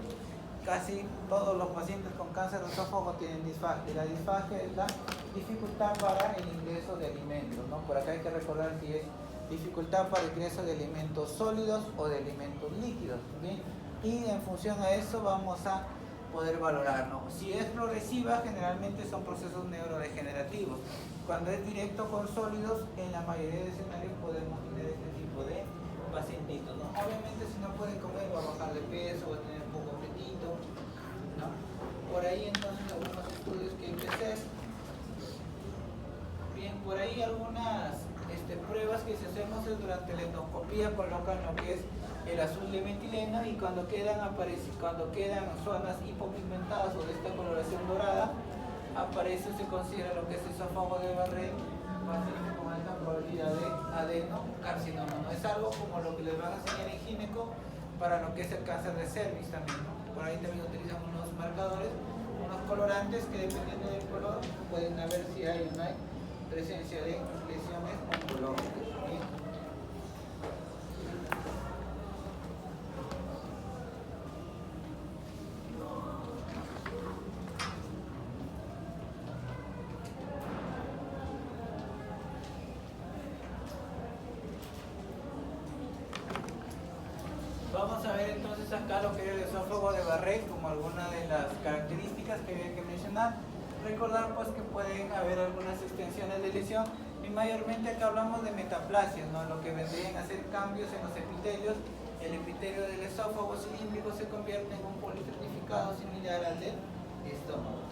Casi todos los pacientes con cáncer de esófago tienen disfagia. La disfagia es la dificultad para el ingreso de alimentos, ¿no? Por acá hay que recordar si es dificultad para el ingreso de alimentos sólidos o de alimentos líquidos, ¿bien? Y en función a eso vamos a poder valorar, ¿no? Si es progresiva, generalmente son procesos neurodegenerativos. Cuando es directo con sólidos, en la mayoría de escenarios podemos tener este tipo de pacientitos, ¿no? Obviamente si no puede comer va a bajar de peso, va a tener poco apetito, ¿no? Por ahí entonces algunos estudios que hay que hacer. Bien, por ahí algunas pruebas que si hacemos es durante la endoscopía colocan lo que es el azul de metileno y cuando quedan zonas hipopigmentadas o de esta coloración dorada, se considera lo que es esófago de Barré, paciente con alta probabilidad de adenocarcinoma, ¿no? Es algo como lo que les van a enseñar en gineco para lo que es el cáncer de cervix también, ¿no? Por ahí también utilizan unos marcadores, unos colorantes que dependiendo del color pueden ver si hay o no hay presencia de lesiones oncológicas. ¿Bien? Vamos a ver entonces acá lo que es el esófago de Barré como alguna de las características que había que mencionar. Recordar pues que pueden haber algunas extensiones de lesión y mayormente acá hablamos de metaplasias, ¿no? Lo que vendrían a ser cambios en los epitelios. El epitelio del esófago cilíndrico se convierte en un polistratificado similar al del estómago.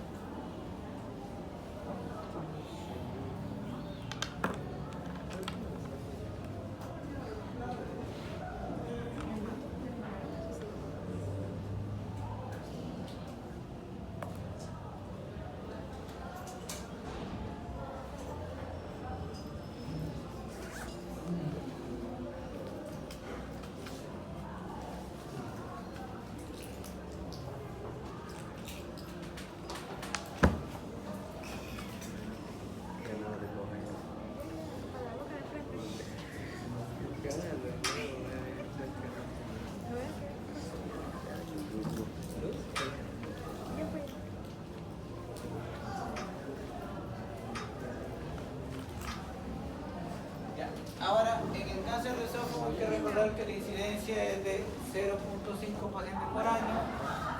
recordar que la incidencia es de 0.5 pacientes por año.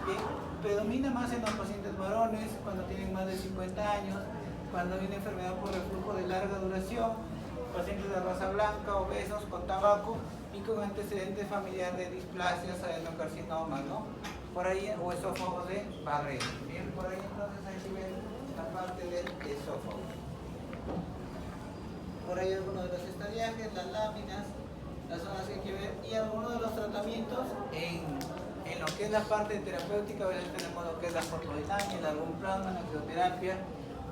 Bien, predomina más en los pacientes varones cuando tienen más de 50 años, cuando hay una enfermedad por reflujo de larga duración, pacientes de raza blanca, obesos, con tabaco y con antecedentes familiares de displasias, adenocarcinomas, ¿no? Por ahí, o esófago de Barré. Bien, por ahí entonces hay que ver la parte del esófago. Por ahí algunos de los estadiajes, las láminas, las zonas que hay que ver y algunos de los tratamientos en lo que es la parte terapéutica. A veces tenemos lo que es la fotodinamia, la plasma, la crioterapia,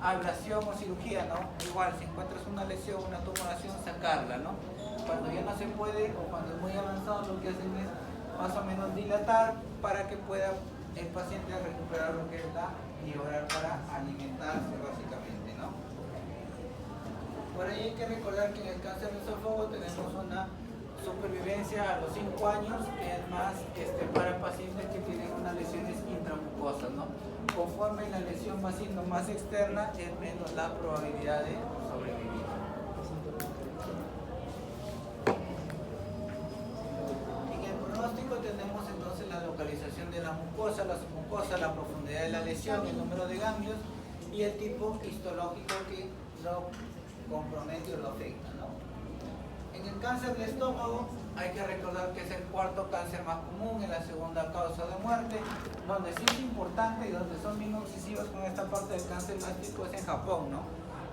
ablación o cirugía, ¿no? Igual, si encuentras una lesión, una tumoración, sacarla, ¿no? Cuando ya no se puede o cuando es muy avanzado, lo que hacen es más o menos dilatar para que pueda el paciente recuperar lo que es la mejorar para alimentarse básicamente, ¿no? Por ahí hay que recordar que en el cáncer de esófago tenemos una supervivencia a los 5 años, es más para pacientes que tienen unas lesiones intramucosas, ¿no? Conforme la lesión va siendo más externa, es menos la probabilidad de sobrevivir. En el pronóstico tenemos entonces la localización de la mucosa, la submucosa, la profundidad de la lesión, el número de ganglios y el tipo histológico que lo compromete o lo afecta, ¿no? En el cáncer de estómago hay que recordar que es el cuarto cáncer más común, es la segunda causa de muerte. Donde sí es importante y donde son bien obsesivos con esta parte del cáncer gástrico es en Japón, ¿no?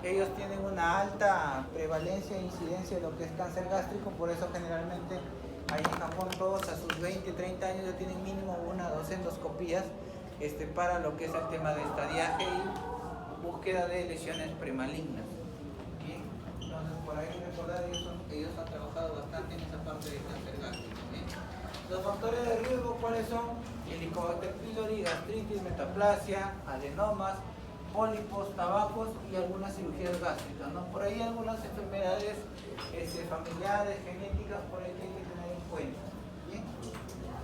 Ellos tienen una alta prevalencia e incidencia de lo que es cáncer gástrico, por eso generalmente ahí en Japón todos a sus 20, 30 años ya tienen mínimo 1 o 2 endoscopías para lo que es el tema de estadiaje y búsqueda de lesiones premalignas. Bien, entonces por ahí recordar ellos han trabajado bastante en esa parte del cáncer gástrico. ¿Bien? Los factores de riesgo, ¿cuáles son? Helicobacter pylori, gastritis, metaplasia, adenomas, pólipos, tabacos y algunas cirugías gástricas, ¿no? Por ahí algunas enfermedades familiares, genéticas, por ahí que hay que tener en cuenta. Bien,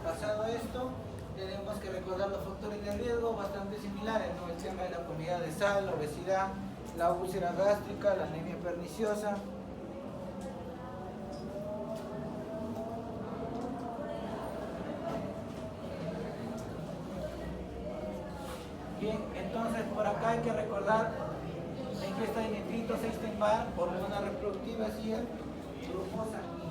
pasado esto, tenemos que recordar los factores de riesgo bastante similares, ¿no? El tema de la comida de sal, la obesidad, la úlcera gástrica, la anemia perniciosa. Bien, entonces por acá hay que recordar ingesta de nitritos, Epstein-Barr, hormona reproductiva y el grupo sanguíneo.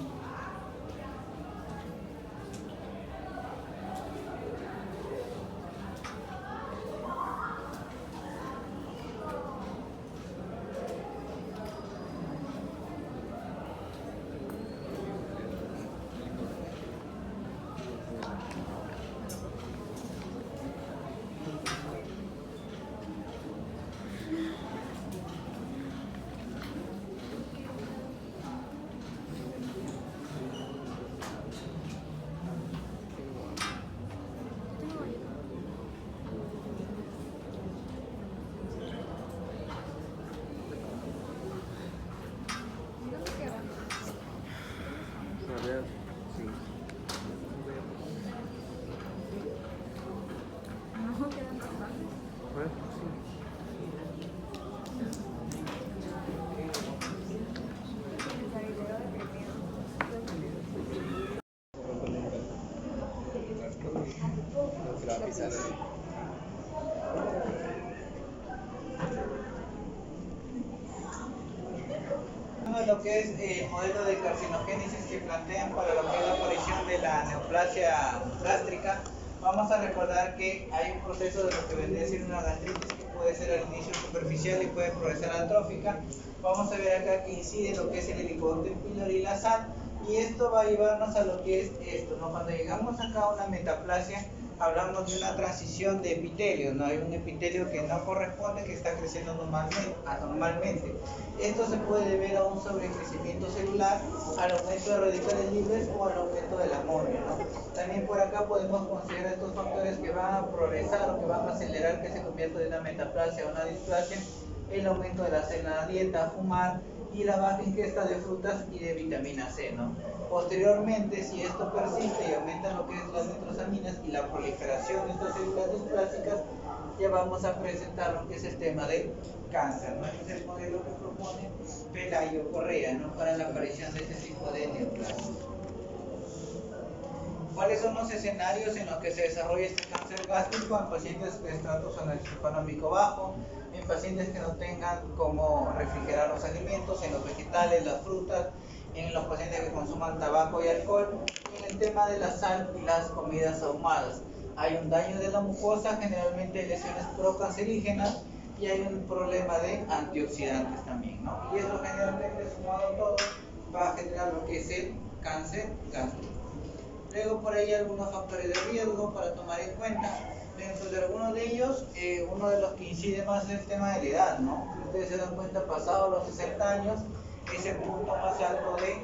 Lo que es el modelo de carcinogénesis que plantean para lo que es la aparición de la neoplasia gástrica, vamos a recordar que hay un proceso de lo que vendría a ser una gastritis que puede ser al inicio superficial y puede progresar atrófica. Vamos a ver acá que incide lo que es el Helicobacter pylori y la sal, y esto va a llevarnos a lo que es esto, ¿no? Cuando llegamos acá a una metaplasia, hablamos de una transición de epitelio, ¿no? Hay un epitelio que no corresponde, que está creciendo anormalmente. Esto se puede deber a un sobrecrecimiento celular, al aumento de radicales libres o al aumento del amonio, ¿no? También por acá podemos considerar estos factores que van a progresar o que van a acelerar que se convierta de una metaplasia a una displasia: el aumento de la cena, dieta, fumar y la baja ingesta de frutas y de vitamina C, ¿no? Posteriormente, si esto persiste y aumenta lo que es las nitrosaminas y la proliferación de estas células displásicas, ya vamos a presentar lo que es el tema del cáncer, ¿no? Este es el modelo que propone Pelayo Correa, ¿no? Para la aparición de este tipo de neoplasias. ¿Cuáles son los escenarios en los que se desarrolla este cáncer gástrico? En pacientes de estrato socioeconómico bajo, en pacientes que no tengan cómo refrigerar los alimentos, en los vegetales, las frutas, en los pacientes que consuman tabaco y alcohol, y en el tema de la sal y las comidas ahumadas. Hay un daño de la mucosa, generalmente lesiones procancerígenas, y hay un problema de antioxidantes también, ¿no? Y eso generalmente sumado todo va a generar lo que es el cáncer gástrico. Luego por ahí algunos factores de riesgo para tomar en cuenta. Dentro de algunos de ellos, uno de los que incide más es el tema de la edad, ¿no? Si ustedes se dan cuenta, pasados los 60 años, es el punto más alto de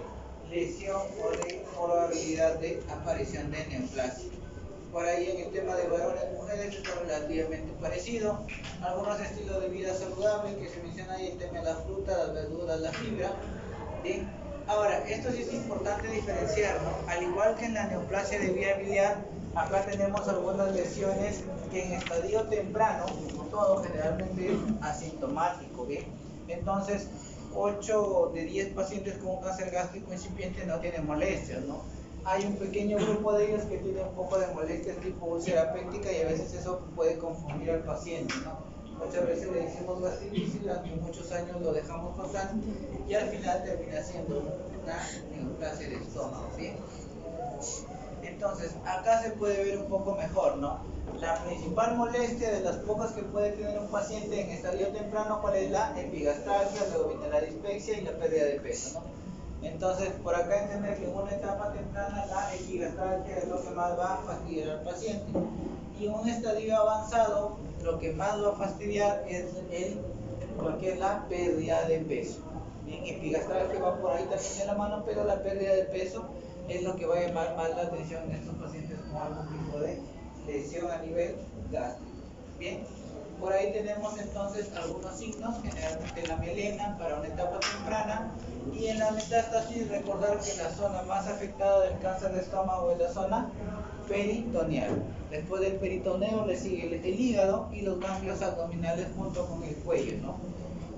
lesión o de probabilidad de aparición de neoplasia. Por ahí en el tema de varones y mujeres es relativamente parecido. Algunos estilos de vida saludable que se menciona ahí, el tema de la fruta, las verduras, la fibra. ¿Sí? Ahora, esto sí es importante diferenciar, ¿no? Al igual que en la neoplasia de vía biliar, acá tenemos algunas lesiones que en estadio temprano, todo generalmente es asintomático, ¿bien? Entonces, 8 de 10 pacientes con un cáncer gástrico incipiente no tienen molestias, ¿no? Hay un pequeño grupo de ellos que tiene un poco de molestias tipo úlcera péptica y a veces eso puede confundir al paciente, ¿no? Muchas veces le decimos gastritis y durante muchos años lo dejamos pasar y al final termina siendo una neoplasia de estómago, ¿bien? Entonces, acá se puede ver un poco mejor, ¿no? La principal molestia de las pocas que puede tener un paciente en estadio temprano, ¿cuál es? La epigastralgia, luego viene la dispepsia y la pérdida de peso, ¿no? Entonces, por acá entender que en una etapa temprana la epigastralgia es lo que más va a fastidiar al paciente. Y en un estadio avanzado, lo que más va a fastidiar es lo que es la pérdida de peso. Bien, epigastralgia va por ahí también de la mano, pero la pérdida de peso es lo que va a llamar más la atención en estos pacientes con algún tipo de lesión a nivel gástrico. Bien, por ahí tenemos entonces algunos signos, generalmente la melena para una etapa temprana, y en la metástasis recordar que la zona más afectada del cáncer de estómago es la zona peritoneal. Después del peritoneo le sigue el hígado y los ganglios abdominales junto con el cuello, ¿no?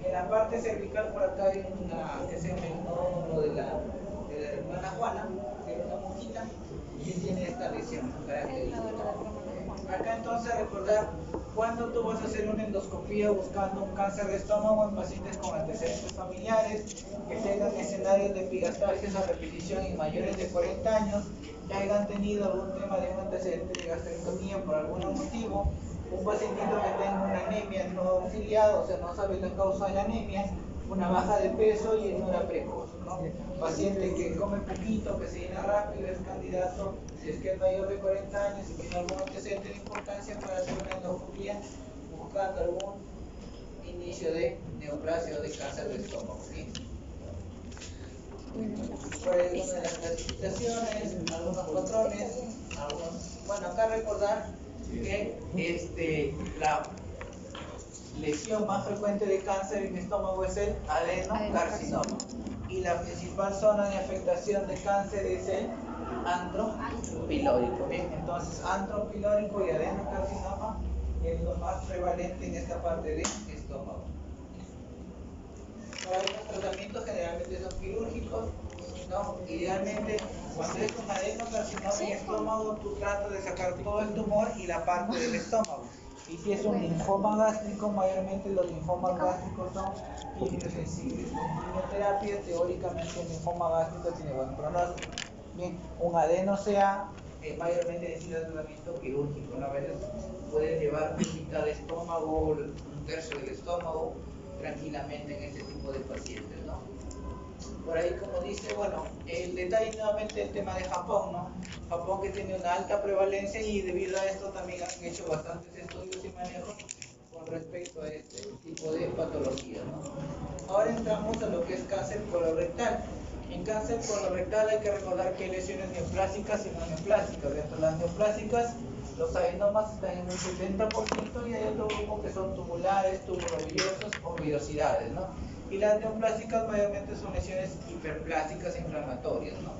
En la parte cervical por acá hay una que se llama el nódulo de la hermana Juana, que es una monjita que tiene esta lesión característica. Acá entonces recordar cuando tú vas a hacer una endoscopía buscando un cáncer de estómago en pacientes con antecedentes familiares, que tengan escenarios de epigastralgias a repetición y mayores de 40 años, que hayan tenido algún tema de un antecedente de gastrectomía por algún motivo, un pacientito que tenga una anemia no auxiliada, o sea, no sabe la causa de la anemia, una baja de peso y una precoz, ¿no? Paciente que come poquito, que se llena rápido, es candidato, si es que es mayor de 40 años y tiene algún antecedente de importancia para hacer una endoscopía buscando algún inicio de neoplasia o de cáncer de estómago, ¿sí? Pues una de las clasificaciones, algunos patrones, bueno, acá recordar que la lesión más frecuente de cáncer en estómago es el adenocarcinoma y la principal zona de afectación de cáncer es el antropilórico. Bien, entonces antropilórico y adenocarcinoma es lo más prevalente en esta parte del estómago. Para los tratamientos generalmente son quirúrgicos, ¿no? Idealmente cuando es un adenocarcinoma en estómago tú tratas de sacar todo el tumor y la parte del estómago. Y si es un linfoma gástrico, mayormente los linfomas gástricos son quimiosensibles. Con quimioterapia, teóricamente el linfoma gástrico tiene buen pronóstico. Bien, un adeno-CA mayormente necesita tratamiento quirúrgico, ¿no? A veces puede llevar mitad de estómago, un tercio del estómago, tranquilamente en este tipo de pacientes, ¿no? Por ahí, como dice, bueno, el detalle nuevamente el tema de Japón, ¿no? Japón que tiene una alta prevalencia y debido a esto también han hecho bastantes estudios y manejos con respecto a este tipo de patologías, ¿no? Ahora entramos a lo que es cáncer colorectal. En cáncer colorectal hay que recordar que hay lesiones neoplásicas y no neoplásicas. Dentro de las neoplásicas, los adenomas están en un 70% y hay otro grupo que son tumulares, tubulovillosos o villosidades, ¿no? Y las neoplásicas mayormente son lesiones hiperplásicas e inflamatorias, ¿no?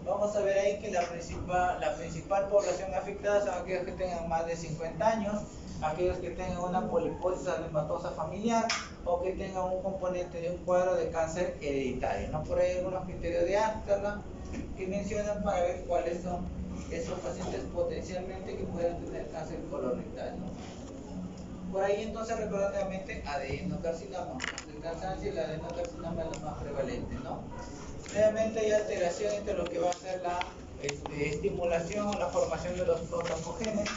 Vamos a ver ahí que la principal población afectada son aquellos que tengan más de 50 años, aquellos que tengan una poliposis adenomatosas familiar o que tengan un componente de un cuadro de cáncer hereditario, ¿no? Por ahí algunos criterios de Amsterdam, que mencionan para ver cuáles son esos pacientes potencialmente que pueden tener cáncer colorectal, ¿no? Por ahí entonces recordar nuevamente adenocarcinoma. El cansancio y el adenocarcinoma es lo más prevalente, ¿no? Nuevamente hay alteración entre lo que va a ser la estimulación o la formación de los protogenes.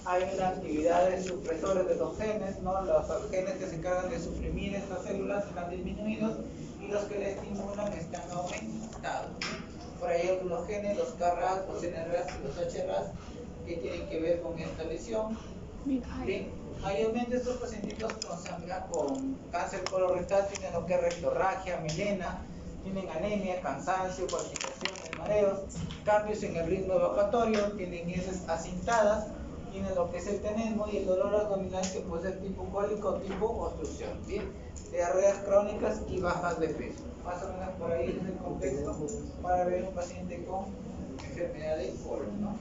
Hay una actividad de supresores de los genes, ¿no? Los genes que se encargan de suprimir estas células están disminuidos y los que le estimulan están aumentados, ¿sí? Por ahí hay algunos genes, los KRAS, los NRAS y los HRAS, que tienen que ver con esta lesión. Bien, mayormente estos pacientitos con cáncer colorectal tienen lo que es rectorragia, melena, tienen anemia, cansancio, palpitaciones, mareos, cambios en el ritmo evacuatorio, tienen heces acintadas, tienen lo que es el tenesmo y el dolor abdominal que puede ser tipo cólico o tipo obstrucción, ¿bien? Diarreas crónicas y bajas de peso. Más o menos por ahí es el contexto para ver un paciente con enfermedad de colon, ¿no?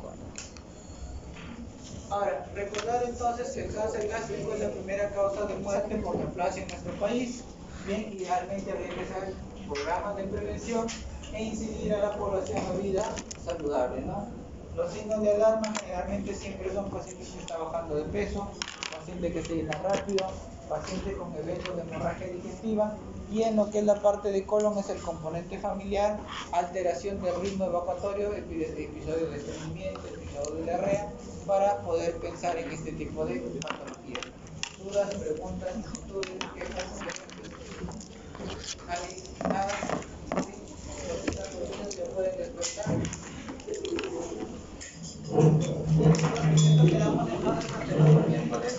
Ahora, recordar entonces que el cáncer gástrico es la primera causa de muerte por neoplasia en nuestro país. Bien, idealmente habría que hacer programas de prevención e incidir a la población a vida saludable, ¿no? Los signos de alarma generalmente siempre son pacientes que están bajando de peso, pacientes que se llenan rápido, pacientes con eventos de hemorragia digestiva, y en lo que es la parte de colon es el componente familiar, alteración del ritmo evacuatorio, episodios de estreñimiento, episodios de diarrea, para poder pensar en este tipo de patologías. ¿Dudas, preguntas, inquietudes, quejas? ¿Alguien? ¿Nada? ¿Sí? ¿Los que pueden despertar? Esto quedamos entonces hasta el miércoles.